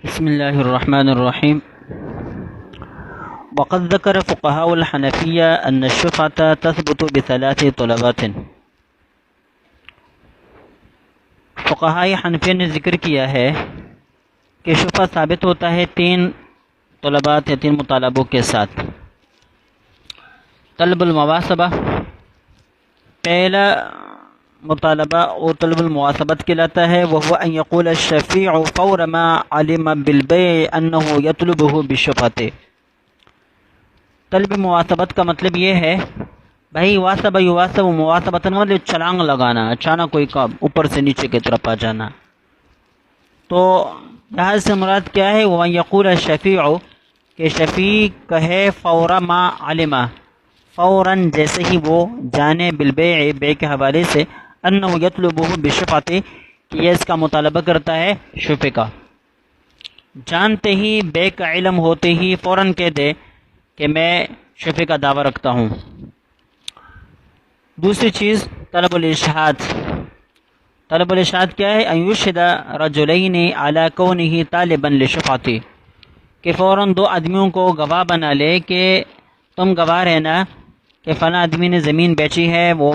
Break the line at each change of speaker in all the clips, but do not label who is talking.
بسم اللہ الرحمن الرحیم. وقد ذکر فقہاء الحنفیہ ان الشفعۃ تثبت بثلاث طلبات. فقہاء حنفیہ نے ذکر کیا ہے کہ شفعہ ثابت ہوتا ہے تین طلبات یا تین مطالبوں کے ساتھ. طلب المواسبہ پہلا مطالبہ اور طلب المواسبت کہلاتا ہے. وهو ان يقول الشفيع فور ما علم بالبيع انه يطلبه بالشفعة. طلب مواسبت کا مطلب یہ ہے بھائی واسب یواسب مواسبتاً مطلب چھلانگ لگانا، اچانک کوئی کام اوپر سے نیچے کی طرف آ جانا. تو یہاں سے مراد کیا ہے؟ وہ یقول الشفیع کہ شفیع کہے فور ما علم فوراً جیسے ہی وہ جانے بالبیع بے کے حوالے سے انہ یطلبہ بالشفعۃ کہ یہ اس کا مطالبہ کرتا ہے شفع کا. جانتے ہی بے کا علم ہوتے ہی فوراً کہہ دے کہ میں شفع کا دعویٰ رکھتا ہوں. دوسری چیز طلب الاشہاد. طلب الاشہاد کیا ہے؟ ان یشہد رجلین علی کونہ طالبا للشفعۃ کہ فوراً دو آدمیوں کو گواہ بنا لے کہ تم گواہ رہنا کہ فلاں آدمی نے زمین بیچی ہے، وہ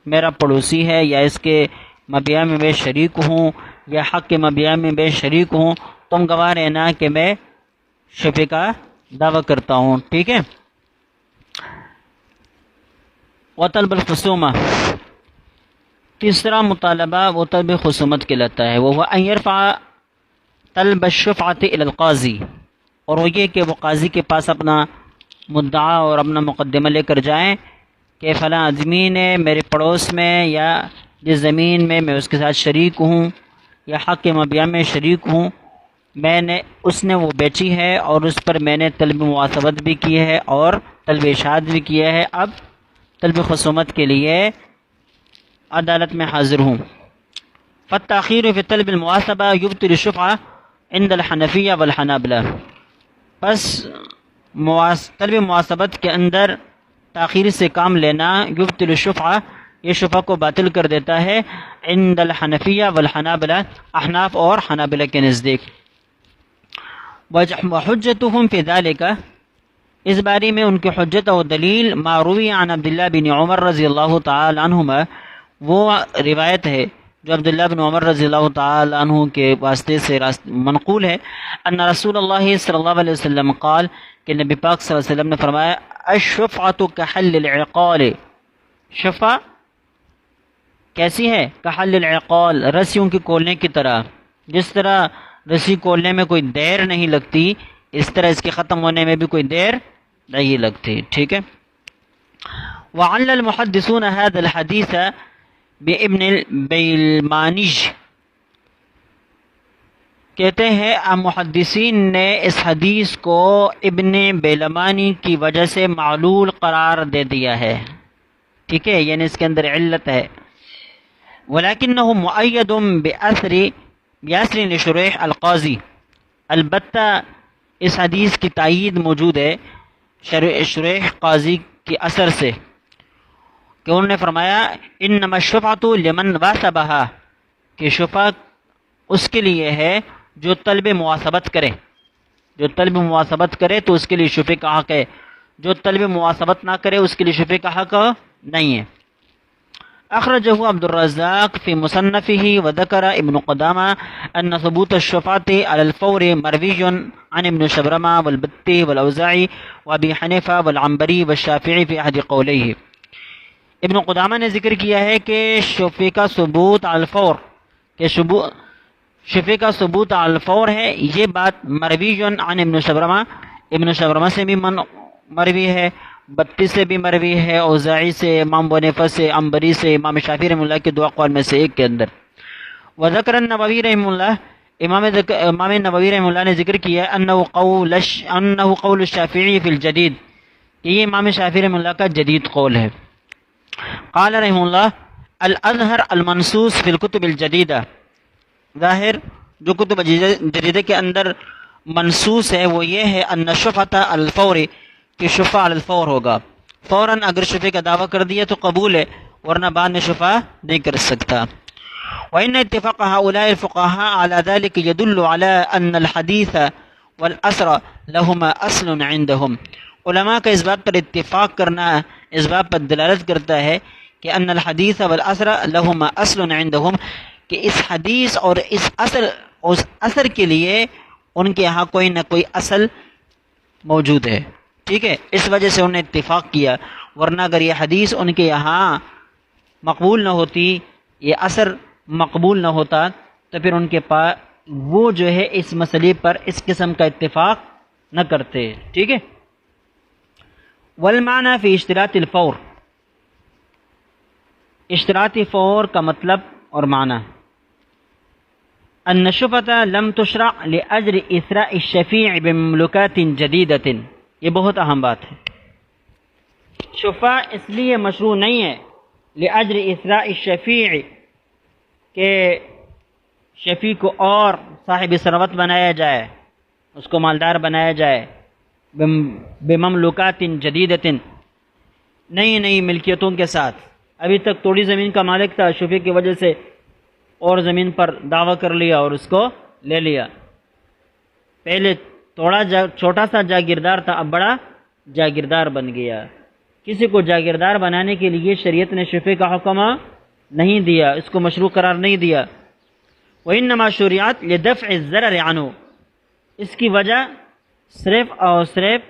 میرا پڑوسی ہے، یا اس کے مبیع میں میں شریک ہوں، یا حق کے مبیع میں میں شریک ہوں. تم گواہ رہنا کہ میں شفع کا دعویٰ کرتا ہوں. ٹھیک ہے. وطلب الخصومہ تیسرا مطالبہ وہ طلب خصومت کہلاتا ہے. وہ ان یرفع طلب الشفعۃ الی القاضی، اور وہ یہ کہ وہ قاضی کے پاس اپنا مدعا اور اپنا مقدمہ لے کر جائیں کہ فلاں آدمی نے میرے پڑوس میں یا جس زمین میں میں اس کے ساتھ شریک ہوں یا حق کے مبیع میں شریک ہوں، اس نے وہ بیچی ہے اور اس پر میں نے طلب مواسبت بھی کی ہے اور طلب اشہاد بھی کیا ہے. اب طلب خصومت کے لیے عدالت میں حاضر ہوں. فالتاخیر فی طلب المواسبہ یبطل الشفعہ عند الحنفیہ والحنابلہ. پس طلب مواسبت کے اندر تاخیر سے کام لینا یبطل الشفعہ یہ شفعہ کو باطل کر دیتا ہے عند الحنفیہ والحنابلہ احناف اور حنابلہ کے نزدیک. وحجتهم فی ذلک اس بارے میں ان کی حجت و دلیل ما روی عن عبداللہ بن عمر رضی اللہ تعالی عنہما وہ روایت ہے جو عبداللہ بن عمر رضی اللہ تعالی عنہ کے واسطے سے منقول ہے ان رسول اللہ صلی اللہ علیہ وسلم قال کہ نبی پاک صلی اللہ علیہ وسلم نے فرمایا الشفعۃ کحل العقال. شفع کیسی ہے؟ کحل العقال رسیوں کی کھولنے کی طرح. جس طرح رسی کھولنے میں کوئی دیر نہیں لگتی اس طرح اس کے ختم ہونے میں بھی کوئی دیر نہیں لگتی. ٹھیک ہے. وعلل المحدثون هذا الحديث بابن البیلمانج کہتے ہیں محدثین نے اس حدیث کو ابن بیلمانی کی وجہ سے معلول قرار دے دیا ہے. ٹھیک ہے، یعنی اس کے اندر علت ہے. ولیکنہ مؤید بأثر لشریح القاضی، البتہ اس حدیث کی تائید موجود ہے شریح قاضی کے اثر سے کہ انہوں نے فرمایا انما الشفعۃ لمن واسبہا کہ شفع اس کے لیے ہے جو طلب مواسبت کرے. جو طلب مواسبت کرے تو اس کے لیے شفع کا حق ہے، جو طلب مواسبت نہ کرے اس کے لیے شفع کا حق نہیں ہے. اخرجہ عبد الرزاق فی مصنفہ وذکر ابن قدامہ ان ثبوت الشفعۃ علی الفور مروی عن ابن شبرمہ والبتی والاوزاعی وابی حنیفہ والعنبری والشافعی فی احد قولیہ. ابن قدامہ نے ذکر کیا ہے کہ شفع کا ثبوت علی الفور کہ شفع کا ثبوت علی الفور ہے. یہ بات مروی عن ابن شبرمہ سے بھی مروی ہے، بتی سے بھی مروی ہے، اوزاعی سے، امام ابو حنیفہ سے، عنبری سے، امام شافعی رحمہ اللہ کے دو اقوال میں سے ایک کے اندر. وذکر النووی رحمہ اللہ امام نووی رحمہ اللہ نے ذکر کیا انہ قول الشافعی فی الجدید کہ یہ امام شافعی رحمہ اللہ کا جدید قول ہے. قال رحمہ اللہ الازہر المنصوص فی الکتب الجدیدہ، ظاہر جو کتب جدیدہ کے اندر منصوص ہے وہ یہ ہے ان الشفعۃ علی الفور کہ شفع علی الفور ہوگا. فوراً اگر شفع کا دعویٰ کر دیا تو قبول ہے، ورنہ بعد میں شفع نہیں کر سکتا. وإن اتفاق هؤلاء الفقهاء على ذلك يدل على أن الحديث والأثر لهما أصل عندهم. علماء کا اس بات پر اتفاق کرنا اس بات پر دلالت کرتا ہے کہ ان الحدیث والأثر لهما اصل عندهم، کہ اس حدیث اور اس اثر کے لیے ان کے یہاں کوئی نہ کوئی اصل موجود ہے. ٹھیک ہے، اس وجہ سے انہوں نے اتفاق کیا، ورنہ اگر یہ حدیث ان کے یہاں مقبول نہ ہوتی، یہ اثر مقبول نہ ہوتا، تو پھر ان کے پاس وہ جو ہے اس مسئلے پر اس قسم کا اتفاق نہ کرتے. ٹھیک ہے. والمعنی فی اشتراط الفور، اشتراط فور کا مطلب اور معنی ان الشفعۃ لم تشرع لاجل اثراء الشفیع بمملکات جدیدۃ. یہ بہت اہم بات ہے. شفع اس لیے مشروع نہیں ہے لاجل اثراء الشفیع، کہ شفیع کو اور صاحب ثروت بنایا جائے، اس کو مالدار بنایا جائے، بمملکات جدیدۃ، نئی نئی ملکیتوں کے ساتھ. ابھی تک تھوڑی زمین کا مالک تھا، شفیع کی وجہ سے اور زمین پر دعویٰ کر لیا اور اس کو لے لیا. پہلے چھوٹا سا جاگیردار تھا، اب بڑا جاگیردار بن گیا. کسی کو جاگیردار بنانے کے لیے شریعت نے شفیع کا حکم نہیں دیا، اس کو مشروع قرار نہیں دیا. وإنما شرعت لدفع الضرر عنه، اس کی وجہ صرف اور صرف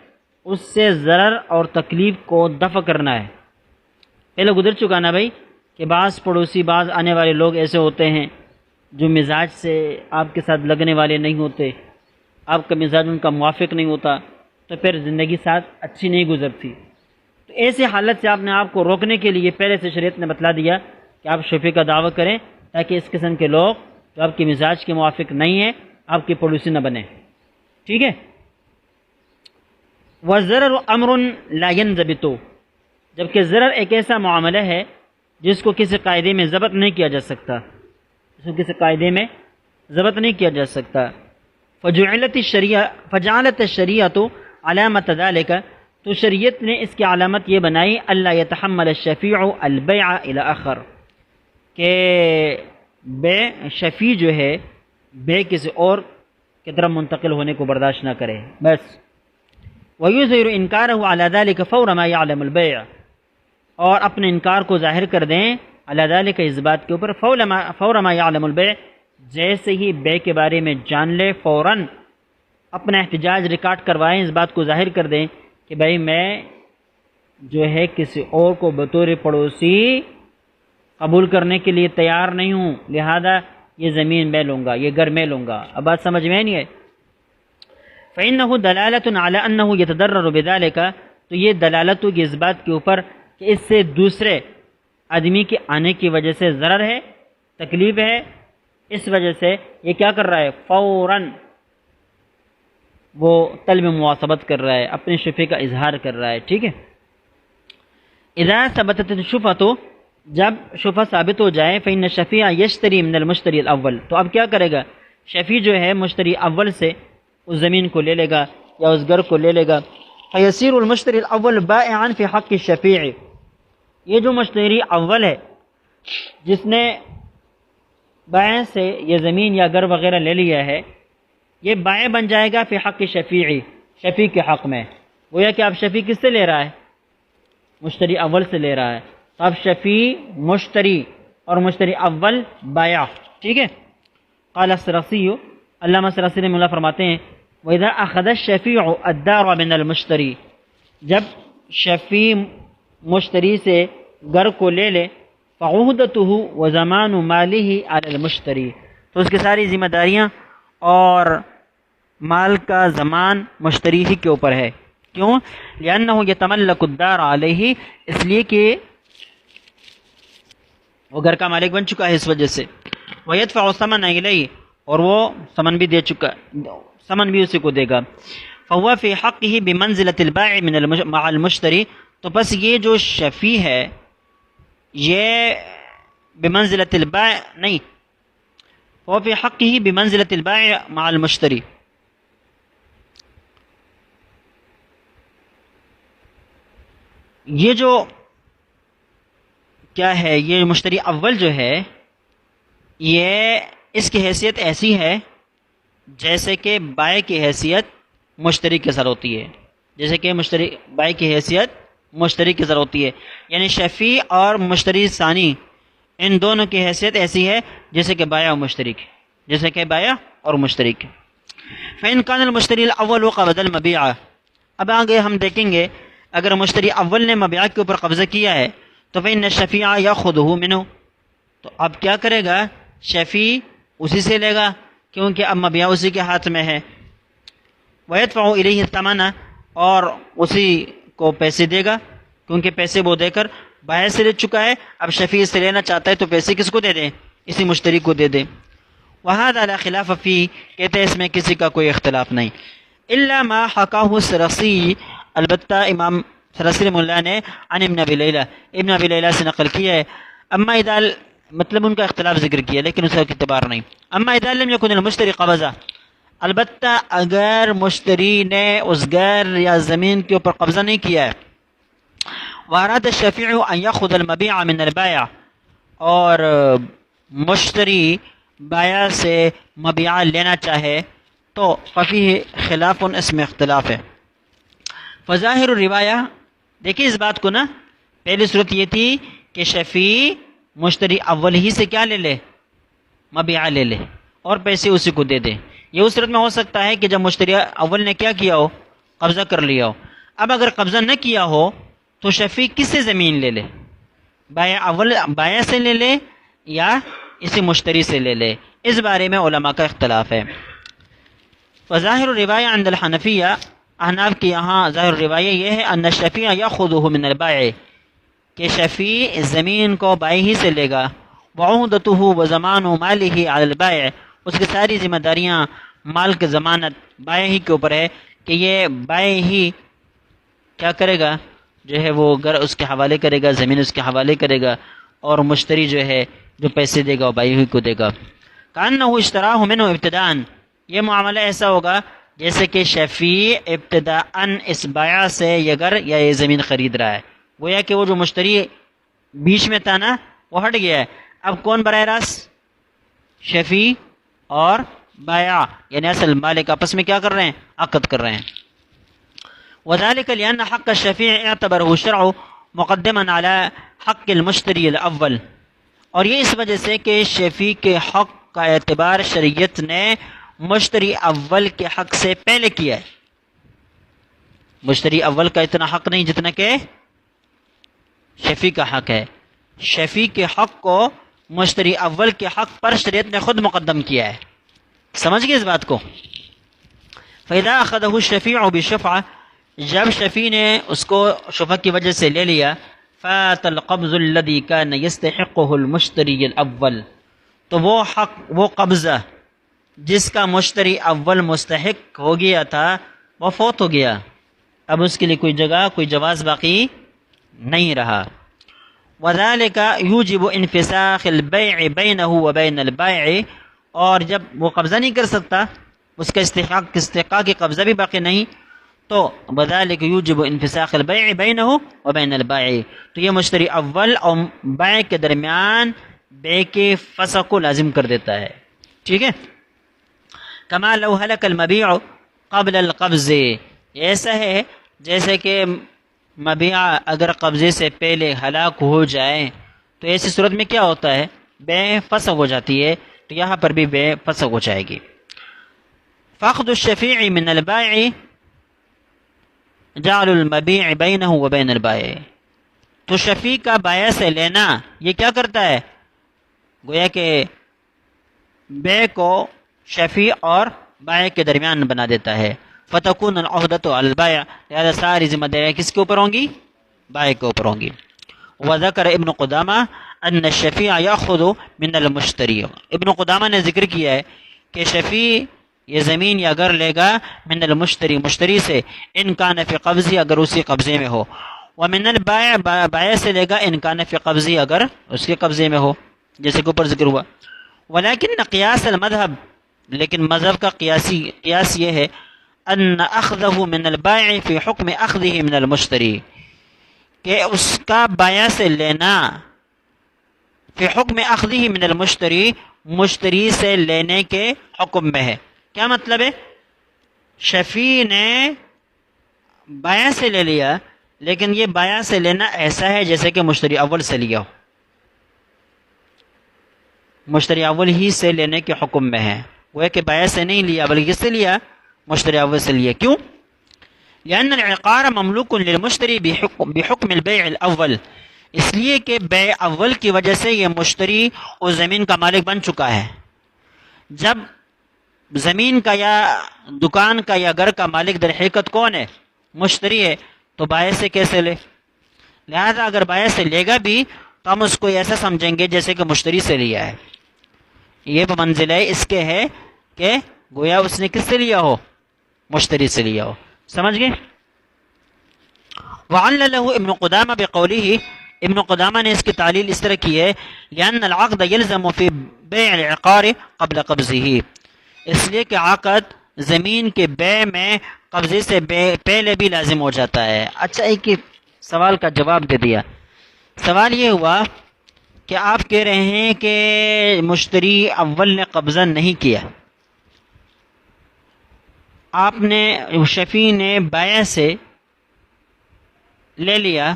اس سے ضرر اور تکلیف کو دفع کرنا ہے. پہلے گزر چکا نا بھائی کہ بعض پڑوسی، بعض آنے والے لوگ ایسے ہوتے ہیں جو مزاج سے آپ کے ساتھ لگنے والے نہیں ہوتے، آپ کا مزاج ان کا موافق نہیں ہوتا، تو پھر زندگی ساتھ اچھی نہیں گزرتی. تو ایسی حالت سے آپ نے آپ کو روکنے کے لیے پہلے سے شریعت نے بتلا دیا کہ آپ شفیع کا دعویٰ کریں، تاکہ اس قسم کے لوگ جو آپ کے مزاج کے موافق نہیں ہیں آپ کے پڑوسی نہ بنیں. ٹھیک ہے. وَالضَّرَرُ أَمْرٌ لَا يَنْضَبِطُ، جبکہ ضرر ایک ایسا معاملہ ہے جس کو کسی قاعدے میں ضبط نہیں کیا جا سکتا، اس کو کسی قاعدے میں ضبط نہیں کیا جا سکتا. فجعلت الشریعۃ علامۃ ذلک، تو شریعت نے اس کی علامت یہ بنائی اللہ یتحمل الشفیع البیع الی آخر، کہ شفیع جو ہے بے کسی اور کی طرف منتقل ہونے کو برداشت نہ کرے بس. وَيُظْهِرُ إِنْكَارَهُ عَلَى ذَلِكَ فَوْرَ مَا يَعْلَمُ الْبَيْعَ، اور اپنے انکار کو ظاہر کر دیں علی ذلك اس بات کے اوپر فَوْرَ مَا يَعْلَمُ الْبَيْعَ، جیسے ہی بے کے بارے میں جان لے فوراً اپنا احتجاج ریکارڈ کروائیں، اس بات کو ظاہر کر دیں کہ بھائی میں جو ہے کسی اور کو بطور پڑوسی قبول کرنے کے لیے تیار نہیں ہوں، لہذا یہ زمین میں لوں گا، یہ گھر میں لوں گا. اب بات سمجھ میں نہیں ہے. فإنه دلالة على أنه يتضرر بذلك، تو یہ دلالت ہوگی اس بات کے اوپر کہ اس سے دوسرے آدمی کے آنے کی وجہ سے ضرر ہے، تکلیف ہے، اس وجہ سے یہ کیا کر رہا ہے، فوراً وہ طلب مواصبت کر رہا ہے، اپنے شفیع کا اظہار کر رہا ہے. ٹھیک ہے. اذا ثبتت الشفعۃ، جب شفع ثابت ہو جائے، فإن الشفیع یشتری من المشتری الاول، تو اب کیا کرے گا، شفیع جو ہے مشتری اول سے اس زمین کو لے لے گا یا اس گھر کو لے لے گا. فیصیر المشتری الاول بائعا فی حق الشفیع، یہ جو مشتری اول ہے جس نے بائع سے یہ زمین یا گھر وغیرہ لے لیا ہے، یہ بائع بن جائے گا فی حق شفیع، شفیع کے حق میں. گویا کہ اب شفیع کس سے لے رہا ہے، مشتری اول سے لے رہا ہے. تو اب شفیع مشتری اور مشتری اول بائع. ٹھیک ہے. قال السرخسی، علامہ سرخسی رحمہ اللہ فرماتے ہیں وَإِذَا أَخَذَ الشَّفِيعُ الدَّارَ مِنَ الْمُشْتَرِي، جب شفیع مشتری سے گھر کو لے لے، فَعُهْدَتُهُ وَزَمَانُ مَالِهِ عَلَى الْمُشْتَرِي، تو اس کی ساری ذمہ داریاں اور مال کا زمان مشتری ہی کے اوپر ہے. کیوں؟ لِأَنَّهُ يَتَمَلَّكُ الدَّارَ عَلَيْهِ، اس لیے کہ وہ گھر کا مالک بن چکا ہے اس وجہ سے. وَيَدْفَعُ الثَّمَنَ إِلَيْهِ، اور وہ ثمن بھی دے چکا، ثمن بھی اسی کو دے گا. فهو في حقه بمنزلة البائع مع المشتری، تو بس یہ جو شفیع ہے یہ بمنزلة البائع نہیں، فهو في حقه بمنزلة البائع مع المشتری، یہ جو کیا ہے، یہ مشتری اول جو ہے یہ اس کی حیثیت ایسی ہے جیسے کہ بائع کی حیثیت مشتری کے ساتھ ہوتی ہے، جیسے کہ بائع کی حیثیت مشتری کے ساتھ ہوتی ہے، یعنی شفیع اور مشتری ثانی ان دونوں کی حیثیت ایسی ہے جیسے کہ بائع اور مشتری کی، جیسے کہ بائع اور مشتری کی۔ فإن كان المشتری الاول قبض المبيع، اب آگے ہم دیکھیں گے اگر مشتری اول نے مبیع کے اوپر قبضہ کیا ہے تو فإن الشفیع یأخذه منه، تو اب کیا کرے گا؟ شفیع اسی سے لے گا کیونکہ اب مبیع اسی کے ہاتھ میں ہے۔ ويدفع إليه الثمن، اور اسی کو پیسے دے گا کیونکہ پیسے وہ دے کر بائع سے لے چکا ہے، اب شفیع سے لینا چاہتا ہے تو پیسے کس کو دے دیں؟ اسی مشتری کو دے دے۔ وهذا لا خلاف فيه، کہتے ہیں اس میں کسی کا کوئی اختلاف نہیں، الا ما حکاہ السرخسی، البتہ امام سرخسی رحمہ اللہ نے عن ابن ابی لیلہ، ابن ابی لیلہ سے نقل کیا ہے، اما اذا، مطلب ان کا اختلاف ذکر کیا لیکن اس کا اعتبار نہیں، اما اذا لم يكن المشتری قبضہ، البتہ اگر مشتری نے اس غیر یا زمین کے اوپر قبضہ نہیں کیا ہے، واراد الشفیع ان یاخذ المبیع من البائع، اور مشتری بائع سے مبیع لینا چاہے تو ففیہ خلاف، اس میں اختلاف ہے۔ فظاہر الروایہ، دیکھیں اس بات کو نا، پہلی صورت یہ تھی کہ شفیع مشتری اول ہی سے کیا لے لے؟ مبیع لے لے اور پیسے اسی کو دے دے۔ یہ اس صورت میں ہو سکتا ہے کہ جب مشتری اول نے کیا کیا ہو؟ قبضہ کر لیا ہو۔ اب اگر قبضہ نہ کیا ہو تو شفیع کس سے زمین لے لے؟ بائع سے لے لے یا اسی مشتری سے لے لے؟ اس بارے میں علماء کا اختلاف ہے۔ وظاہر الروایہ عند الحنفیہ، احناف کی یہاں ظاہر روایہ یہ ہے ان الشفیع یاخذہ من البائع، کہ شفیع زمین کو بائع ہی سے لے گا، وعہدتہ وضمان مالہ علی البائع، اس کی ساری ذمہ داریاں، مال کی ضمانت بائع ہی کے اوپر ہے کہ یہ بائع ہی کیا کرے گا؟ جو ہے وہ گھر اس کے حوالے کرے گا، زمین اس کے حوالے کرے گا، اور مشتری جو ہے جو پیسے دے گا وہ بائع ہی کو دے گا۔ کأنہ اشتراہ منہ ابتداء، یہ معاملہ ایسا ہوگا جیسے کہ شفیع ابتداءً اس بائع سے یہ گھر یا یہ زمین خرید رہا ہے، گویا کہ وہ جو مشتری بیچ میں تھا نا وہ ہٹ گیا ہے، اب کون براہ راست؟ شفیع اور بائع یعنی اصل مالک آپس میں کیا کر رہے ہیں؟ عقد کر رہے ہیں۔ وذلك لأن حق الشفیع اعتبره الشرع مقدما على حق المشتری الاول، اور یہ اس وجہ سے کہ شفیع کے حق کا اعتبار شریعت نے مشتری اول کے حق سے پہلے کیا ہے۔ مشتری اول کا اتنا حق نہیں جتنا کہ شفیع کا حق ہے، شفیع کے حق کو مشتری اول کے حق پر شریعت نے خود مقدم کیا ہے۔ سمجھ گئے اس بات کو؟ فَإِذَا أَخَذَهُ الشَّفِيعُ بِالشُّفْعَةِ، جب شفیع نے اس کو شفعہ کی وجہ سے لے لیا، فَاتَ الْقَبْضُ الَّذِي كَانَ يَسْتَحِقُّهُ الْمُشْتَرِيُّ الْأَوَّلُ، تو وہ حق، وہ قبضہ جس کا مشتری اول مستحق ہو گیا تھا وہ فوت ہو گیا، اب اس کے لیے کوئی جگہ، کوئی جواز باقی نہیں رہا۔ وَذَلِكَ يُوجِبُ انفساخ الْبَيْعِ بَيْنَهُ وَبَيْنَ الْبَائِعِ، اور جب وہ قبضہ نہیں کر سکتا، اس کا استحقاق قبضہ بھی باقی نہیں، تو وَذَلِكَ يُوجِبُ انفساخ الْبَيْعِ بَيْنَهُ وَبَيْنَ الْبَائِعِ، تو یہ مشتری اول اور بائع کے درمیان بے کے فسخ کو لازم کر دیتا ہے، ٹھیک ہے۔ کما لو ہلک المبیع قبل القبض، ایسا ہے جیسے کہ مبیع اگر قبضے سے پہلے ہلاک ہو جائے تو ایسی صورت میں کیا ہوتا ہے؟ بے فسخ ہو جاتی ہے، تو یہاں پر بھی بے فسخ ہو جائے گی۔ فاخذ الشفیع من البائع جعل المبیع بینہ وبین البائع، تو شفیع کا بائع سے لینا یہ کیا کرتا ہے؟ گویا کہ بے کو شفیع اور بائع کے درمیان بنا دیتا ہے۔ فتکون العہدۃ علی البائع، لہذا ساری ذمہ داریاں کس کے اوپر ہوں گی؟ بائع کے اوپر ہوں گی۔ وذکر ابن قدامہ ان الشفیع یاخذ من المشتری، ابن قدامہ نے ذکر کیا ہے کہ شفیع یہ زمین یا گھر لے گا من المشتری، مشتری سے، ان کان فی قبضی، اگر اسی قبضے میں ہو، ومن البائع، بائع سے لے گا ان کان فی قبضی، اگر اس کے قبضے میں ہو، جیسے کہ اوپر ذکر ہوا۔ ولیکن قیاس المذہب، لیکن مذہب کا قیاس یہ ہے ان اخذہ من البائع فی حکم اخذہ من المشتری، کہ اس کا بائع سے لینا فی حکم اخذہ من المشتری، مشتری سے لینے کے حکم میں ہے۔ کیا مطلب ہے؟ شفیع نے بائع سے لے لیا، لیکن یہ بائع سے لینا ایسا ہے جیسے کہ مشتری اول سے لیا ہو، مشتری اول ہی سے لینے کے حکم میں ہے۔ وہ ہے کہ بائع سے نہیں لیا بلکہ کس سے لیا؟ مشتری اول سے لیا۔ کیوں؟ لأن العقار مملوک للمشتری بحکم البیع الاول، اس لیے کہ بیع اول کی وجہ سے یہ مشتری اس زمین کا مالک بن چکا ہے۔ جب زمین کا یا دکان کا یا گھر کا مالک در حقیقت کون ہے؟ مشتری ہے، تو بائع سے کیسے لے؟ لہذا اگر بائع سے لے گا بھی تو ہم اس کو ایسا سمجھیں گے جیسے کہ مشتری سے لیا ہے۔ یہ منزلہ اس کے ہے کہ گویا اس نے کس سے لیا ہو؟ مشتری سے لیا ہو۔ سمجھ گئے؟ وعللہ ابن قدامہ بقولہ، ابن قدامہ نے اس کی تعلیل اس طرح کی ہے لأن العقد يلزم في بيع العقار قبل قبضه، اس لیے کہ عقد زمین کے بیع میں قبضے سے پہلے بھی لازم ہو جاتا ہے۔ اچھا، ایک سوال کا جواب دے دیا۔ سوال یہ ہوا کہ آپ کہہ رہے ہیں کہ مشتری اول نے قبضہ نہیں کیا، آپ نے شفیع نے بائع سے لے لیا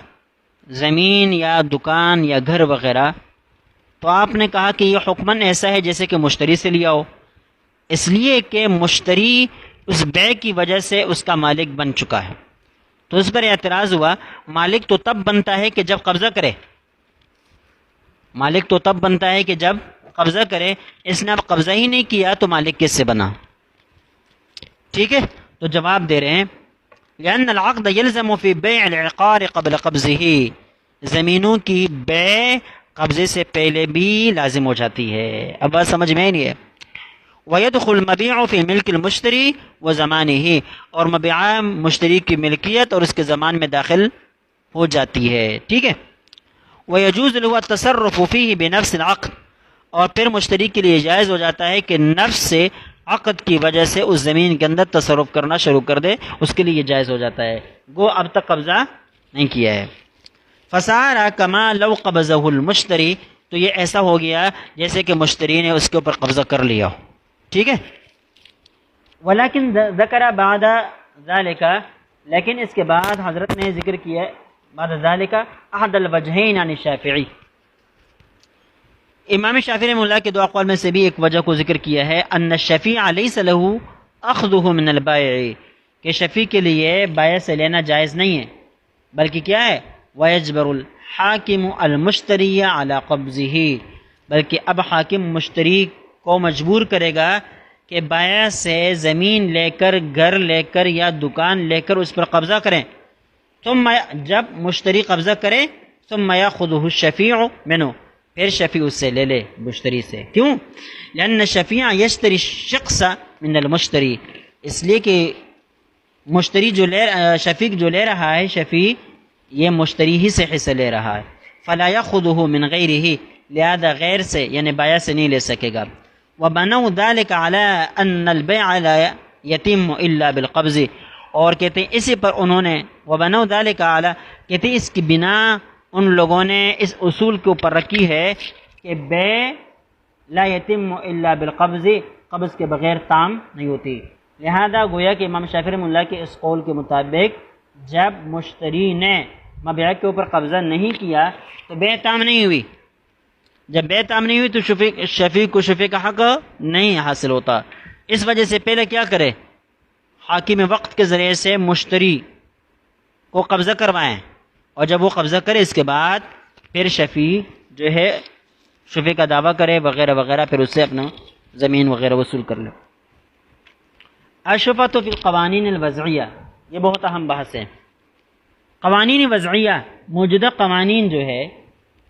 زمین یا دکان یا گھر وغیرہ، تو آپ نے کہا کہ یہ حکماً ایسا ہے جیسے کہ مشتری سے لیا ہو، اس لیے کہ مشتری اس بیع کی وجہ سے اس کا مالک بن چکا ہے۔ تو اس پر اعتراض ہوا، مالک تو تب بنتا ہے کہ جب قبضہ کرے، مالک تو تب بنتا ہے کہ جب قبضہ کرے، اس نے اب قبضہ ہی نہیں کیا تو مالک کس سے بنا؟ ٹھیک ہے، تو جواب دے رہے ہیں لأن العقد يلزم في بيع العقار قبل قبضه، زمینوں کی بیع قبضے سے پہلے بھی لازم ہو جاتی ہے۔ اب بات سمجھ میں نہیں ہے۔ ويدخل المبيع في ملك المشتري وزمانه، اور مبيع مشتری کی ملکیت اور اس کے زمان میں داخل ہو جاتی ہے۔ ٹھیک ہے۔ ويجوز له التصرف فيه بنفس العقد، اور پھر مشتری کے لیے جائز ہو جاتا ہے کہ نفس سے عقد کی وجہ سے اس زمین کے اندر تصرف کرنا شروع کر دے، اس کے لیے یہ جائز ہو جاتا ہے، گو اب تک قبضہ نہیں کیا ہے۔ فصار كما لو قبضه المشتری، تو یہ ایسا ہو گیا جیسے کہ مشتری نے اس کے اوپر قبضہ کر لیا ہو۔ ٹھیک ہے۔ ولكن ذکر بعد ذلك، لیکن اس کے بعد حضرت نے ذکر کیا بعد ذلك احد الوجہین عن الشافعی، امام شافعی رحمہ اللہ کے دو اقوال میں سے بھی ایک وجہ کو ذکر کیا ہے، ان الشفیع لیس له اخذه من البائع، کہ شفیع کے لیے بائع سے لینا جائز نہیں ہے، بلکہ کیا ہے؟ ويجبر الحاکم المشتری على قبضه، بلکہ اب حاکم مشتری کو مجبور کرے گا کہ بائع سے زمین لے کر، گھر لے کر یا دکان لے کر اس پر قبضہ کریں، ثم جب مشتری قبضہ کرے ثم ياخذه الشفیع منه، پھر شفیع اس سے لے لے مشتری سے۔ کیوں؟ لأن الشفیع یشتری الشخص من المشتری، اس لیے کہ مشتری جو شفیع جو لے رہا ہے، شفیع یہ مشتری ہی سے حصہ لے رہا ہے، فلا ياخذه من غیرہ، لہذا غیر سے یعنی بائع سے نہیں لے سکے گا۔ وبنوا ذلك على ان البيع لا يتم الا بالقبض، اور کہتے ہیں اسی پر انہوں نے وبنوا ذلك على، کہتے ہیں اس کی بنا ان لوگوں نے اس اصول کے اوپر رکھی ہے کہ بیع لا یتم الا بالقبض، قبض کے بغیر تام نہیں ہوتی۔ لہذا گویا کہ امام شافعی رحمہ اللہ کے اس قول کے مطابق جب مشتری نے مبیع کے اوپر قبضہ نہیں کیا تو بیع تام نہیں ہوئی، جب بیع تام نہیں ہوئی تو شفیع کو شفیع کا حق نہیں حاصل ہوتا۔ اس وجہ سے پہلے کیا کرے؟ حاکم وقت کے ذریعے سے مشتری کو قبضہ کروائیں، اور جب وہ قبضہ کرے اس کے بعد پھر شفیع جو ہے شفیع کا دعویٰ کرے وغیرہ وغیرہ، پھر اس سے اپنا زمین وغیرہ وصول کر لے۔ الشفعۃ فی القوانین الوضعیہ، یہ بہت اہم بحث ہے۔ قوانین وضعیہ، موجودہ قوانین جو ہے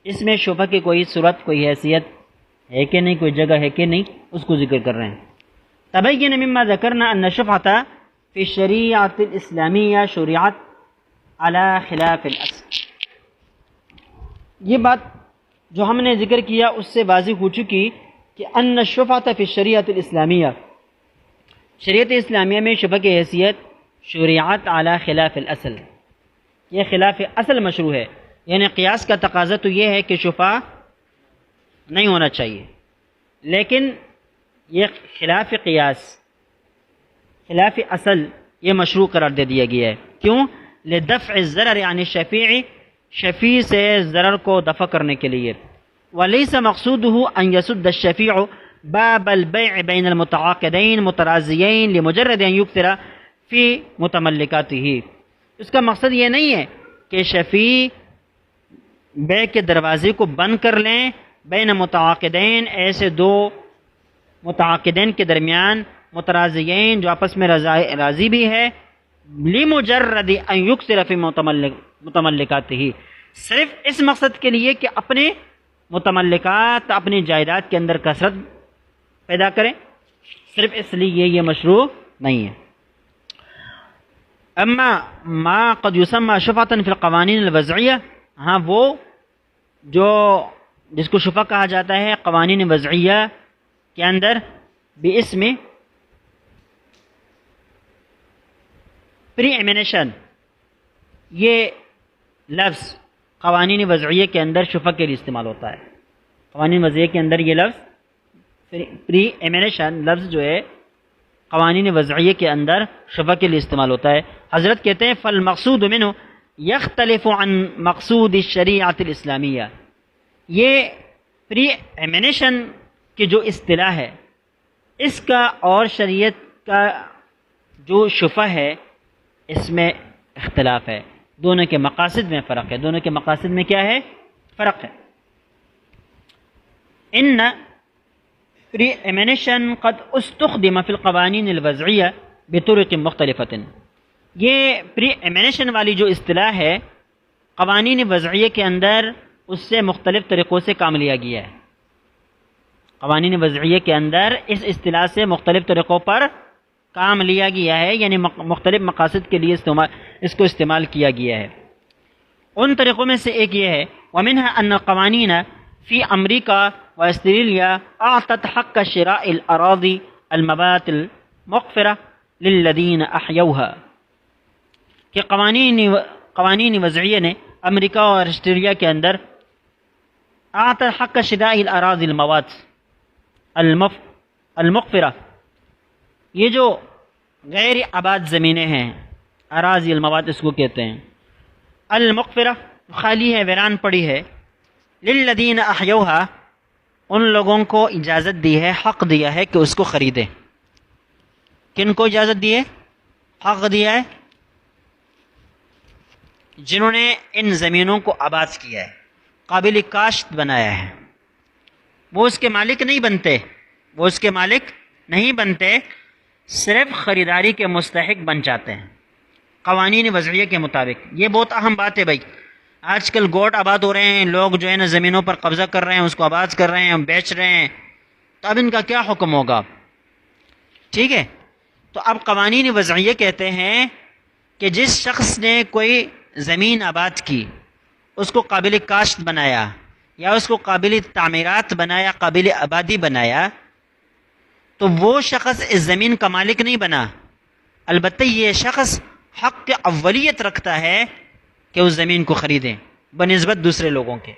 اس میں شفعہ کی کوئی صورت، کوئی حیثیت ہے کہ نہیں، کوئی جگہ ہے کہ نہیں، اس کو ذکر کر رہے ہیں۔ تبین مما ذکرنا ان الشفعۃ فی الشریعۃ الاسلامیہ شرعت علی خلاف الاصل، یہ بات جو ہم نے ذکر کیا اس سے واضح ہو چکی کہ ان الشفعۃ فی الشریعۃ الاسلامیہ، شریعت اسلامیہ میں شفعہ کی حیثیت شریعت علی خلاف الاصل، یہ خلاف اصل مشروع ہے، یعنی قیاس کا تقاضا تو یہ ہے کہ شفعہ نہیں ہونا چاہیے، لیکن یہ خلاف قیاس، خلاف اصل یہ مشروع قرار دے دیا گیا ہے. کیوں؟ لدفع الضرر عن الشفیع، شفیع سے ضرر کو دفع کرنے کے لیے. ولیس مقصوده ان يسد الشفیع باب البيع بین المتعاقدین مترازیین لمجرد ان یکثر فی متملکاته. اس کا مقصد یہ نہیں ہے کہ شفیع بیع کے دروازے کو بند کر لیں بین متعاقدین، ایسے دو متعاقدین کے درمیان، مترازیین جو آپس میں راضی بھی ہے، لمجرد ان یکثر فی متملکاته، صرف اس مقصد کے لیے کہ اپنے متملکات، اپنی جائیداد کے اندر کثرت پیدا کریں، صرف اس لیے یہ مشروع نہیں ہے. اما ما قد یسمى شفعة فی القوانین الوضعیہ، ہاں وہ جو جس کو شفع کہا جاتا ہے قوانین وضعیہ کے اندر باسم پری ایمنیشن، یہ لفظ قوانین وضعیہ کے اندر شفع کے لیے استعمال ہوتا ہے. قوانین وضعیہ کے اندر یہ لفظ پری ایمنیشن لفظ جو ہے قوانین وضعیہ کے اندر شفع کے لیے استعمال ہوتا ہے. حضرت کہتے ہیں فالمقصود منه یختلف عن مقصود الشریعۃ الاسلامیہ. یہ پری ایمنیشن کی جو اصطلاح ہے اس کا اور شریعت کا جو شفع ہے اس میں اختلاف ہے، دونوں کے مقاصد میں فرق ہے. دونوں کے مقاصد میں کیا ہے؟ فرق ہے. ان پری ایمنیشن قد استخدم فی القوانین الوضعیہ بطرق مختلفۃ، یہ پری ایمنیشن والی جو اصطلاح ہے قوانین وضعیہ کے اندر اس سے مختلف طریقوں سے کام لیا گیا ہے. قوانین وضعیہ کے اندر اس اصطلاح سے مختلف طریقوں پر کام لیا گیا ہے، یعنی مختلف مقاصد کے لیے اس کو استعمال کیا گیا ہے. ان طریقوں میں سے ایک یہ ہے ومنها ان قوانین فی امریکہ و استرالیا اعطت حق شراء الاراضی المبات المقفرہ للذین احیوها، کہ قوانین وضعیہ نے امریکہ اور آسٹریلیا کے اندر اعطت حق شراء الاراضی الموات المقفرہ، یہ جو غیر آباد زمینیں ہیں، اراضی الموات اس کو کہتے ہیں، المقفرہ خالی ہے، ویران پڑی ہے، للذین احیوها ان لوگوں کو اجازت دی ہے، حق دیا ہے کہ اس کو خریدیں. کن کو اجازت دی ہے؟ حق دیا ہے جنہوں نے ان زمینوں کو آباد کیا ہے، قابل کاشت بنایا ہے. وہ اس کے مالک نہیں بنتے، وہ اس کے مالک نہیں بنتے، صرف خریداری کے مستحق بن جاتے ہیں قوانین وضعیہ کے مطابق. یہ بہت اہم بات ہے بھائی. آج کل گوٹ آباد ہو رہے ہیں، لوگ جو ہے نا زمینوں پر قبضہ کر رہے ہیں، اس کو آباد کر رہے ہیں، بیچ رہے ہیں، تو اب ان کا کیا حکم ہوگا؟ ٹھیک ہے، تو اب قوانین وضعیہ کہتے ہیں کہ جس شخص نے کوئی زمین آباد کی، اس کو قابل کاشت بنایا یا اس کو قابل تعمیرات بنایا، قابل آبادی بنایا، تو وہ شخص اس زمین کا مالک نہیں بنا، البتہ یہ شخص حق اولیت رکھتا ہے کہ اس زمین کو خریدیں بنسبت دوسرے لوگوں کے.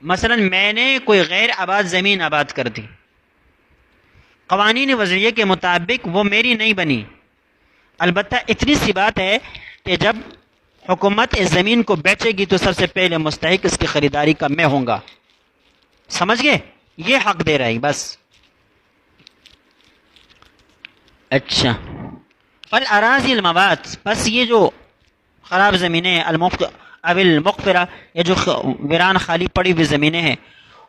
مثلا میں نے کوئی غیر آباد زمین آباد کر دی، قوانین وضعیہ کے مطابق وہ میری نہیں بنی، البتہ اتنی سی بات ہے کہ جب حکومت اس زمین کو بیچے گی تو سب سے پہلے مستحق اس کی خریداری کا میں ہوں گا. سمجھ گئے؟ یہ حق دے رہا ہے بس. اچھا، فالاراضی الموات، بس یہ جو خراب زمینیں اب المقفرہ، یہ جو ویران خالی پڑی ہوئی زمینیں ہیں،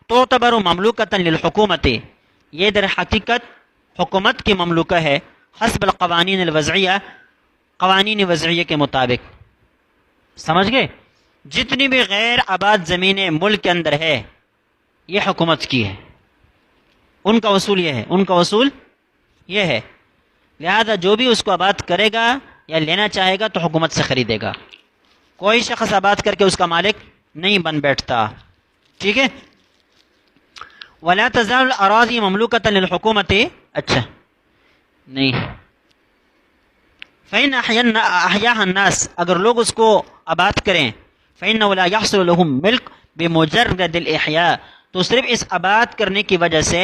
تعتبر مملوکۃ للحکومت، یہ در حقیقت حکومت کی مملوکہ ہے، حسب القوانین الوضعیہ، قوانین وضعیہ کے مطابق. سمجھ گئے؟ جتنی بھی غیر آباد زمینیں ملک کے اندر ہے یہ حکومت کی ہے، ان کا اصول یہ ہے، ان کا اصول یہ ہے. لہذا جو بھی اس کو آباد کرے گا یا لینا چاہے گا تو حکومت سے خریدے گا، کوئی شخص آباد کر کے اس کا مالک نہیں بن بیٹھتا. ٹھیک ہے؟ ولا تزال الاراضی مملوکۃ للحکومت، اچھا نہیں، فإن أحياها الناس، اگر لوگ اس کو آباد کریں، فإنه لا يحصل لهم ملک بمجرد الإحیاء، تو صرف اس آباد کرنے کی وجہ سے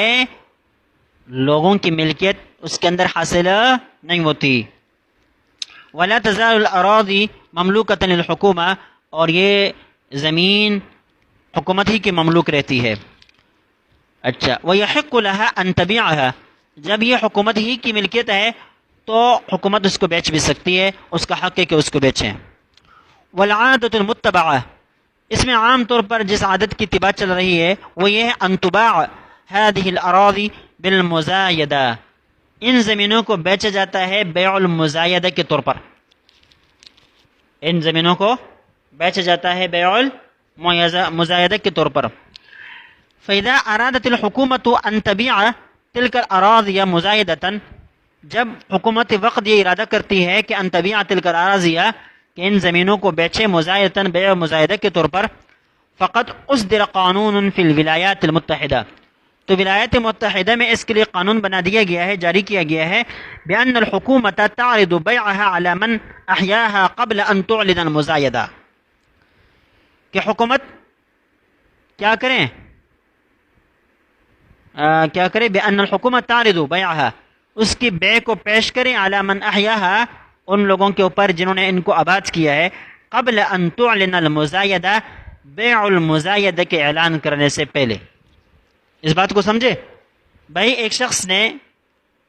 لوگوں کی ملکیت اس کے اندر حاصل نہیں ہوتی. ولا تزال الاراضی مملوکۃ للحکومہ، اور یہ زمین حکومت ہی کی مملوک رہتی ہے. اچھا، وَيَحِقُّ لَهَا أَن تَبِيعَهَا، جب یہ حکومت ہی کی ملکیت ہے تو حکومت اس کو بیچ بھی سکتی ہے، اس کا حق ہے کہ اس کو بیچیں. وَالْعَادَةُ الْمُتَّبَعَةُ، اس میں عام طور پر جس عادت کی اتباع چل رہی ہے وہ یہ ہے أَن تُبَاعَ هَذِهِ الْأَرَاضِ بِالْمُزَايَدَةِ، ان زمینوں کو بیچا جاتا ہے بیع المزایدہ کے طور پر. ان زمینوں کو بیچا جاتا ہے بیع المزایدہ کے طور پر. فَإِذَا أَرَادَتِ الْحُكُومَةُ أَن تَبِيعَ تِلْكَ الْأَرَاضِيَ مُزَايَدَةً، جب حکومت وقت یہ ارادہ کرتی ہے کہ ان تبیع تلک الاراضی، کہ ان زمینوں کو بیچے مزایدتاً بیع مزایدہ کے طور پر، فقط اصدر قانون فی الولایات المتحدہ، تو ولایات متحدہ میں اس کے لیے قانون بنا دیا گیا ہے، جاری کیا گیا ہے، بأن الحکومۃ تعرض بیعها علی من احیاها قبل ان تعلن المزایدہ، کہ حکومت کیا کریں بأن الحکومت تعرض بیعها، اس کی بیع کو پیش کریں علی من احیاها، ان لوگوں کے اوپر جنہوں نے ان کو آباد کیا ہے، قبل ان تعلن المزایدہ، بیع المزایدہ کے اعلان کرنے سے پہلے. اس بات کو سمجھے بھائی، ایک شخص نے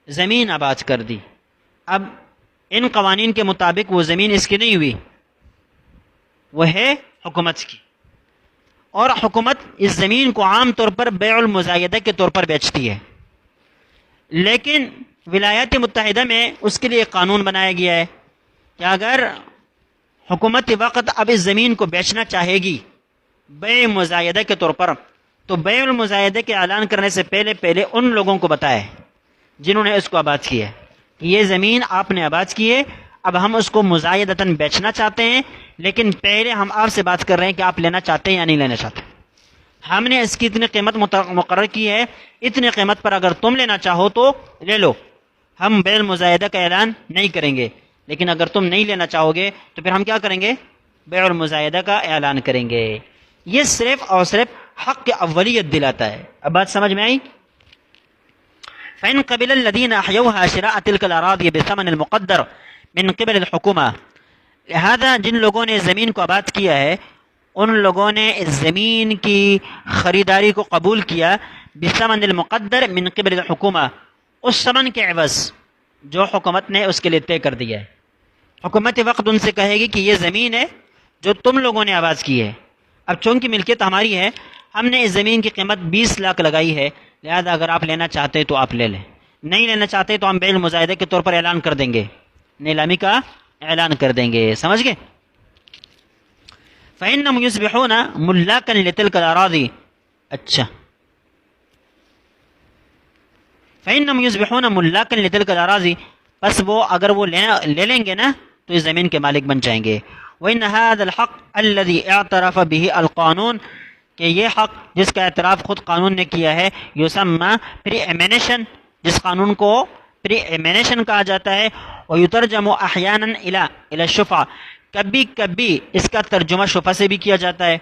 زمین آباد کر دی، اب ان قوانین کے مطابق وہ زمین اس کی نہیں ہوئی، وہ ہے حکومت کی، اور حکومت اس زمین کو عام طور پر بیع المزایدہ کے طور پر بیچتی ہے. لیکن ولایات متحدہ میں اس کے لیے قانون بنایا گیا ہے کہ اگر حکومت وقت اب اس زمین کو بیچنا چاہے گی بیع مزایدہ کے طور پر، تو بیع المزایدہ کے اعلان کرنے سے پہلے ان لوگوں کو بتائے جنہوں نے اس کو آباد کیا ہے کہ یہ زمین آپ نے آباد کی ہے، اب ہم اس کو مزایدتاً بیچنا چاہتے ہیں، لیکن پہلے ہم آپ سے بات کر رہے ہیں کہ آپ لینا چاہتے ہیں یا نہیں لینا چاہتے. ہم نے اس کی اتنی قیمت مقرر کی ہے، اتنی قیمت پر اگر تم لینا چاہو تو لے لو، ہم بیع المزایدہ کا اعلان نہیں کریں گے، لیکن اگر تم نہیں لینا چاہو گے تو پھر ہم کیا کریں گے؟ بیع المزایدہ کا اعلان کریں گے. یہ صرف اور صرف حق کی اولیت دلاتا ہے. اب بات سمجھ میں آئی؟ فَإِن قَبِلَ الَّذِينَ أَحْيَوْهَا شِرَاءَ تِلْكَ الْأَرَاضِيَ بِثَمَنِ الْمُقَدَّرِ مِن قِبَلِ الْحُكُومَةِ، لہذا جن لوگوں نے زمین کو آباد کیا ہے ان لوگوں نے اس زمین کی خریداری کو قبول کیا بِثَمَنِ الْمُقَدَّرِ مِن قِبَلِ الْحُكُومَةِ، اس ثمن کے عوض جو حکومت نے اس کے لیے طے کر دیا ہے. حکومت وقت ان سے کہے گی کہ یہ زمین ہے جو تم لوگوں نے آباد کی ہے، اب چونکہ ملکیت ہماری ہے، ہم نے اس زمین کی قیمت 20 لاکھ لگائی ہے، لہذا اگر آپ لینا چاہتے تو آپ لے لیں، نہیں لینا چاہتے تو ہم بیع المزایدہ کے طور پر اعلان کر دیں گے، نیلامی کا اعلان کر دیں گے. سمجھ گئے؟ فَإِنَّهُمْ يُصْبِحُونَ مُلَّاكًا لِتِلْكَ الْأَرَاضِي، اچھا، فَإِنَّهُمْ يُصْبِحُونَ مُلَّاكًا لِتِلْكَ الْأَرَاضِي، پس وہ اگر وہ لے لیں گے نا تو اس زمین کے مالک بن جائیں گے. وَإِنَّ هَذَا الْحَقَّ الَّذِي اعْتَرَفَ بِهِ الْقَانُونُ، کہ یہ حق جس کا اعتراف خود قانون نے کیا ہے، یسمى پری ایمینیشن، جس قانون کو پری ایمینیشن کہا جاتا ہے، وَيُتَرْجَمُ أَحْيَانًا إِلَى الشُّفْعَةِ، کبھی کبھی اس کا ترجمہ شفعہ سے بھی کیا جاتا ہے.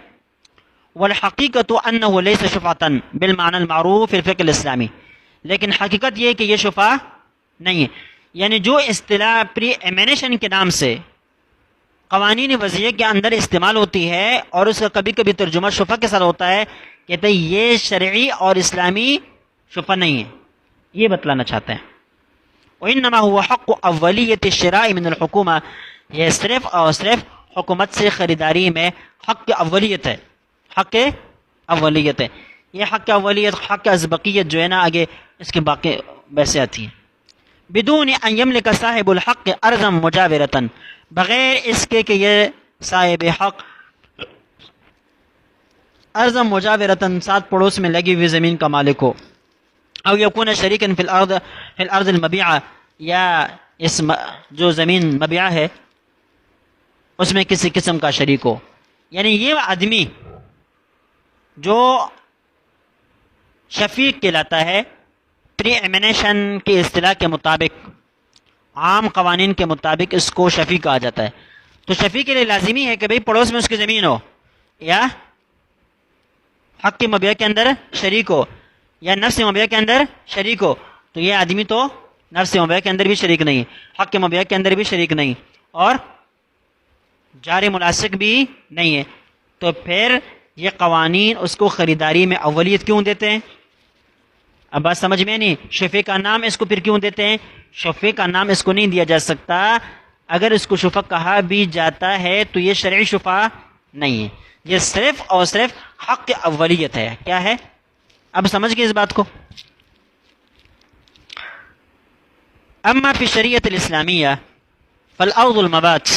وَالْحَقِيقَةُ أَنَّهُ لَيْسَ شُفْعَةً بِالْمَعْنَى الْمَعْرُوفِ فِي الْفِقْهِ الْإِسْلَامِي، لیکن حقیقت یہ ہے کہ یہ شفعہ نہیں ہے. یعنی جو اصطلاح پری ایمینیشن کے نام سے قوانین وضعیہ کے اندر استعمال ہوتی ہے اور اس کا کبھی کبھی ترجمہ شفعہ کے ساتھ ہوتا ہے، کہتے ہیں یہ شرعی اور اسلامی شفعہ نہیں ہے، یہ بتلانا چاہتے ہیں. وَإِنَّمَا هُوَ حَقُّ أَوَّلِيَّةِ الشِّرَاءِ مِنَ الْحُكُومَةِ، یہ صرف اور صرف حکومت سے خریداری میں حق اولیت ہے، حق اولیت ہے. یہ حق اولیت، حق ازبقیت جو ہے نا، آگے اس کے باقی ویسے آتی ہیں. بدون ان یملک صاحب الحق ارضا مجاورۃ، بغیر اس کے کہ یہ صاحب حق ارضا مجاورۃ، ساتھ پڑوس میں لگی ہوئی زمین کا مالک ہو، او یکون شریکا فی الارض المبیعہ، یا اس جو زمین مبیعہ ہے اس میں کسی قسم کا شریک ہو. یعنی یہ آدمی جو شفیق کہلاتا ہے، پری ایمینیشن کی اصطلاح کے مطابق، عام قوانین کے مطابق اس کو شفیق کہا جاتا ہے. تو شفیق کے لیے لازمی ہے کہ بھئی پڑوس میں اس کی زمین ہو یا حق مبیع کے اندر شریک ہو یا نفس مبیع کے اندر شریک ہو، تو یہ آدمی تو نفس مبیع کے اندر بھی شریک نہیں، حق مبیع کے اندر بھی شریک نہیں، اور جار ملاصق بھی نہیں ہے، تو پھر یہ قوانین اس کو خریداری میں اولیت کیوں دیتے ہیں؟ اب بات سمجھ میں نہیں، شفیع کا نام اس کو پھر کیوں دیتے ہیں؟ شفیع کا نام اس کو نہیں دیا جا سکتا، اگر اس کو شفیع کہا بھی جاتا ہے تو یہ شرعی شفیع نہیں ہے، یہ صرف اور صرف حق اولیت ہے۔ کیا ہے؟ اب سمجھ گئے اس بات کو؟ اما فی شریعت الاسلامیہ فالارض المبات،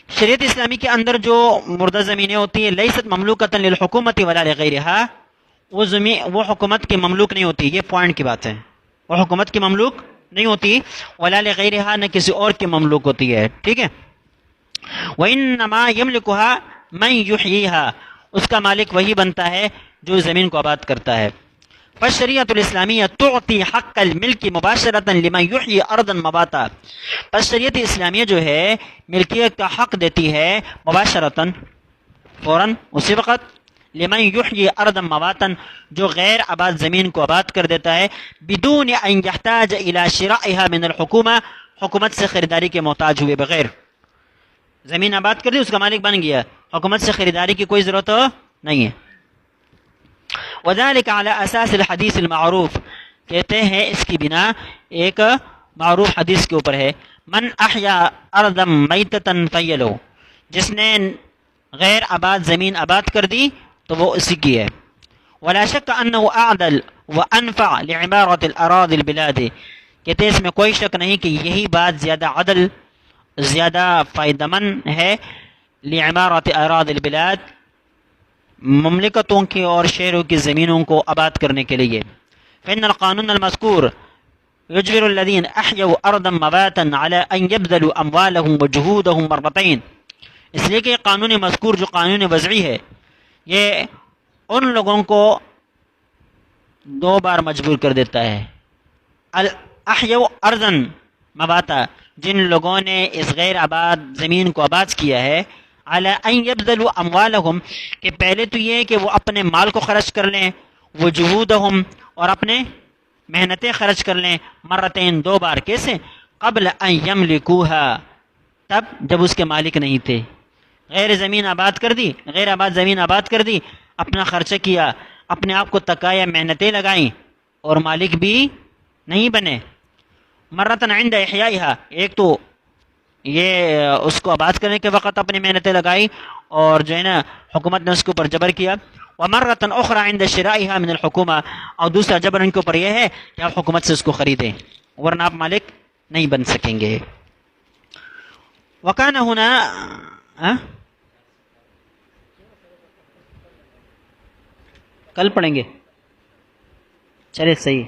شریعت اسلامی کے اندر جو مردہ زمینیں ہوتی ہیں لیست مملوکۃ للحکومت ولا لغیرہا، وہ زمین وہ حکومت کی مملوک نہیں ہوتی، یہ پوائنٹ کی بات ہے، وہ حکومت کی مملوک نہیں ہوتی، ولا لغیرہا، نہ کسی اور کی مملوک ہوتی ہے، ٹھیک ہے۔ وانما یملکھا من یحییھا، اس کا مالک وہی بنتا ہے جو زمین کو آباد کرتا ہے۔ فالشریعۃ الاسلامیہ تعطی حق الملک مباشرۃ لمن یحیی ارضا مباتا، پس شریعت اسلامیہ جو ہے ملکیت کا حق دیتی ہے مباشرتاً، فوراً اسی وقت، لمن یحیی ارضا مباتا، جو غیر آباد زمین کو آباد کر دیتا ہے، بدون ان یحتاج الی شرائها من الحکومہ، حکومت سے خریداری کے محتاج ہوئے بغیر، زمین آباد کر دی، اس کا مالک بن گیا، حکومت سے خریداری کی کوئی ضرورت نہیں ہے۔ وذلك على اساس الحدیث المعروف، کہتے ہیں اس کی بنا ایک معروف حدیث کے اوپر ہے، من احیا ارضا میتتا فیلو، جس نے غیر آباد زمین آباد کر دی تو وہ اسی کی ہے۔ ولا شک انه اعدل وانفع لعمارة الاراضي البلاد، کہتے ہیں اس میں کوئی شک نہیں کہ یہی بات زیادہ عدل، زیادہ فائدہ مند ہے، لعمارة اراضي البلاد، مملکتوں کی اور شہروں کی زمینوں کو آباد کرنے کے لیے۔ فإن القانون المذکور یجبر الذین احیوا ارضا مباتا على ان يبذلوا اموالهم وجهودهم مرتين، اس لیے کہ قانون مذکور جو قانون وضعی ہے یہ ان لوگوں کو دو بار مجبور کر دیتا ہے، احیوا ارضا مباتا، جن لوگوں نے اس غیر آباد زمین کو آباد کیا ہے، علی ان یبذلوا اموالہم، کہ پہلے تو یہ کہ وہ اپنے مال کو خرچ کر لیں، وجہودہم، اور اپنے محنتیں خرچ کر لیں، مرتين، دو بار، کیسے؟ قبل ان یملکوہا، تب جب اس کے مالک نہیں تھے، غیر زمین آباد کر دی، غیر آباد زمین آباد کر دی، اپنا خرچہ کیا، اپنے آپ کو تکایا، محنتیں لگائیں، اور مالک بھی نہیں بنے۔ مرتن عند احیائها، ایک تو یہ اس کو آباد کرنے کے وقت اپنی محنتیں لگائی اور جو ہے نا حکومت نے اس کے اوپر جبر کیا، ومرتن اخرى عند شرائها من الحکومہ، اور دوسرا جبر ان کے اوپر یہ ہے کہ آپ حکومت سے اس کو خریدیں ورنہ آپ مالک نہیں بن سکیں گے۔ وکان ہونا کل پڑھیں گے، چلے صحیح۔